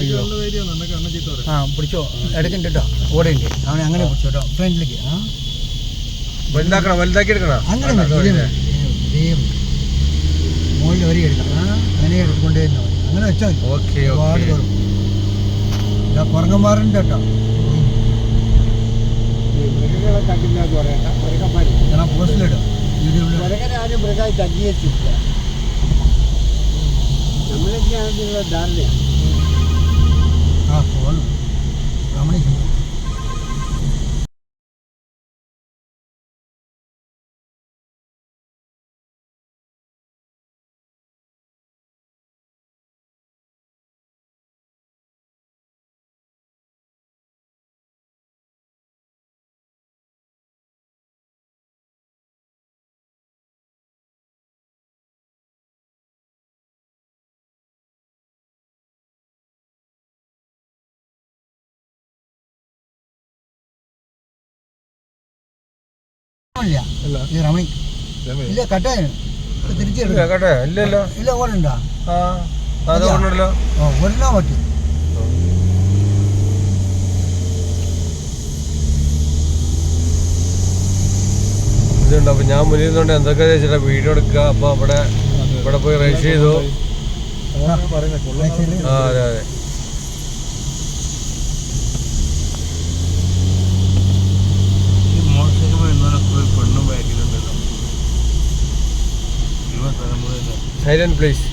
അയ്യോ ആ പിടിച്ചോ ഇടയ്ക്കുണ്ട് കേട്ടോ ഓടയുണ്ട് അവനെ അങ്ങനെ പിടിച്ചോ കേട്ടോ ഫ്രണ്ടിലേക്ക് വലുതാക്കി എടുക്കണം അങ്ങനെ മുകളിൽ വരി എടുക്കാം അങ്ങനെ എടുത്തുകൊണ്ടേ അങ്ങനെ വെച്ചാൽ ഒരുപാട് കയറും ഇതാ കുറങ്ങന്മാരുണ്ട് കേട്ടോ ഞാൻ പോസ്റ്റിലിടും യൂട്യൂബിൽ മൃഗമായി തഗ്ഗിയെത്തില്ല നമ്മളൊക്കെയാണെന്നുള്ള ധാരണയാണ് ആ ഫോൺ ഗമനിക്കുന്നു ഇല്ല രമണി ഇല്ല കട്ടായ തിരിച്ചില്ല ഓടുണ്ടോ ഒരെണ്ണ പറ്റും ഇതുണ്ട്. അപ്പൊ ഞാൻ മുന്നിൽ നിന്നുകൊണ്ട് എന്തൊക്കെ ചേച്ചിട്ടാ വീഡിയോ എടുക്കുക. അപ്പൊ ഇവിടെ പോയി റേസ് ചെയ്തു. ആ അതെ അതെ സൈലന്റ് പ്ലേസ്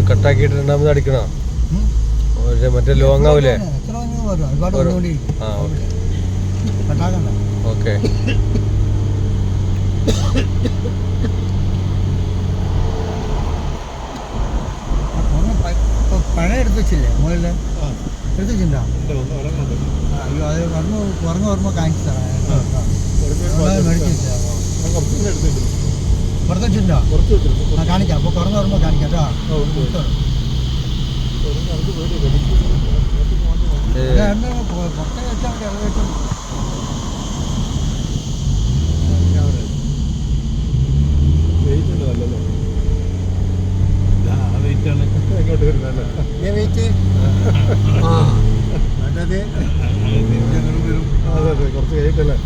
കട്ടാക്കിയിട്ട് രണ്ടാമത് അടിക്കണോ? മറ്റേ ലോങ് ആവൂലേ? ആ ഓക്കെ പഴയ എടുത്ത് വെച്ചില്ലേ മുകളില് എടുത്ത് വെച്ചിട്ടുണ്ടോ? അയ്യോ അത് കുറഞ്ഞ ഓർമ്മ കാണിച്ചു തരാം. പുറത്ത് വെച്ചിട്ടുണ്ടോ? കാണിക്കാം. അപ്പോൾ കുറഞ്ഞ ഓർമ്മ കാണിക്കാം കേട്ടോ. പുറത്തെ വെച്ചാൽ മതി. അത് വെച്ചാൽ കുറച്ച് കഴിഞ്ഞിട്ടല്ലേ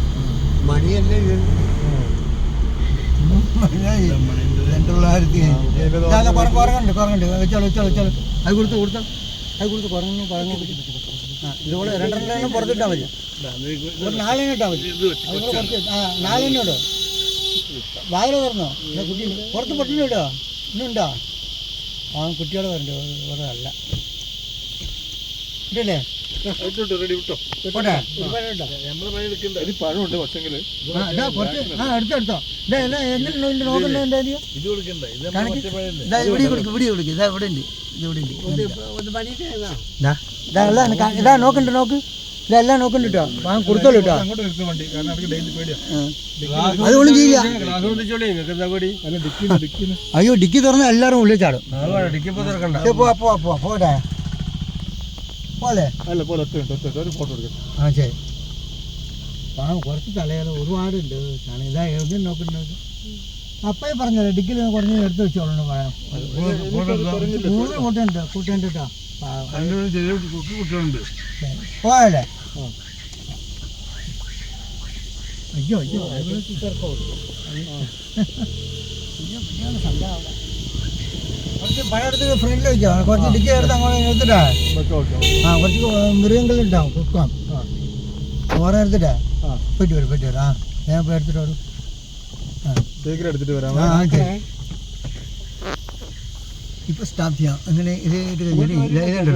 മണിയല്ലേ കുറങ്ങുണ്ട് വെച്ചോളൂ അത് കൊടുത്ത് കുറഞ്ഞു ഇതുപോലെ രണ്ടെണ്ണം പുറത്തിട്ടാൽ മതി. ഒരു 4 ഇട്ടാൽ മതി. അതുകൂടെ കുറച്ച് 4 ഇടോ. വാതിൽ തുറന്നോ? കുട്ടി പുറത്ത് പൊട്ടിന് ഇടുക. ഇന്നുണ്ടോ? കുട്ടിയോടെ വരണ്ടോ? വേറെ അല്ല ഇട്ടല്ലേ? പോട്ടെ ഇത് പഴമുണ്ട് പക്ഷെങ്കിൽ ഇതാ കുറച്ച് എടുത്തോ ഇതാ എല്ലാം എങ്ങനെ നോക്കണ്ടേ എന്താ ഇവിടെ കൊടുക്കും ഇതാ ഇവിടെ ഉണ്ട് ഇത് ഇവിടെ ഉണ്ട് ഇതാ നോക്കണ്ട നോക്ക് ഇതെല്ലാം നോക്കണ്ട കേട്ടോ വാങ്ങാൻ കൊടുത്തോളൂ കേട്ടോ അങ്ങോട്ട് നിർത്തും വണ്ടി കാരണം അവർക്ക് ഡെയിലി പേടിയാ അതുകൊണ്ടും ചെയ്യില്ല ഗ്ലാസ് പൊന്തിച്ചോളി നിങ്ങൾക്ക് എന്താ കൂടി അല്ല ഡിക്കിന്ന് അയ്യോ ഡിക്കി തുറന്ന് എല്ലാവരും ഉള്ളിൽ ചാടും ഡിക്കി ഇപ്പൊ തുറക്കണ്ട പോട്ടെ പോലെ അല്ല പോലെ ഒറ്റ ഒരു ഫോട്ടോ എടുക്കാം ആ ശരി പാവം കുറച്ച് തലയാൽ ഒരുപാടുണ്ട് കാരണം ഇതാ എഴുതി നോക്കുന്നത് അപ്പേ പറഞ്ഞല്ലോ ഡിക്കിൽ കുറഞ്ഞ് എടുത്ത് വെച്ചോളൂ പറയാം കൂടുതൽ കൂട്ടുണ്ട് കേട്ടോ ചെറിയ കുട്ടികളുണ്ട് പോയല്ലേ അയ്യോ കുറച്ച് പഴം എടുത്ത് ഫ്രണ്ടിൽ വെക്കാം കുറച്ച് ഡിക്കി എടുത്ത് അങ്ങോട്ട് എടുത്തിട്ടാ ആ കുറച്ച് മൃഗങ്ങളുണ്ടാവും കുക്കാം ഓരോ എടുത്തിട്ടാ പറ്റി വരും ആ ഞാൻ ഇപ്പോൾ എടുത്തിട്ട് വരും ശേഖരം എടുത്തിട്ട് വരാം ആ ശരി ഇപ്പോൾ സ്റ്റാർട്ട് ചെയ്യാം അങ്ങനെ ഇത് കഴിഞ്ഞിട്ട് ഇതുണ്ടല്ലോ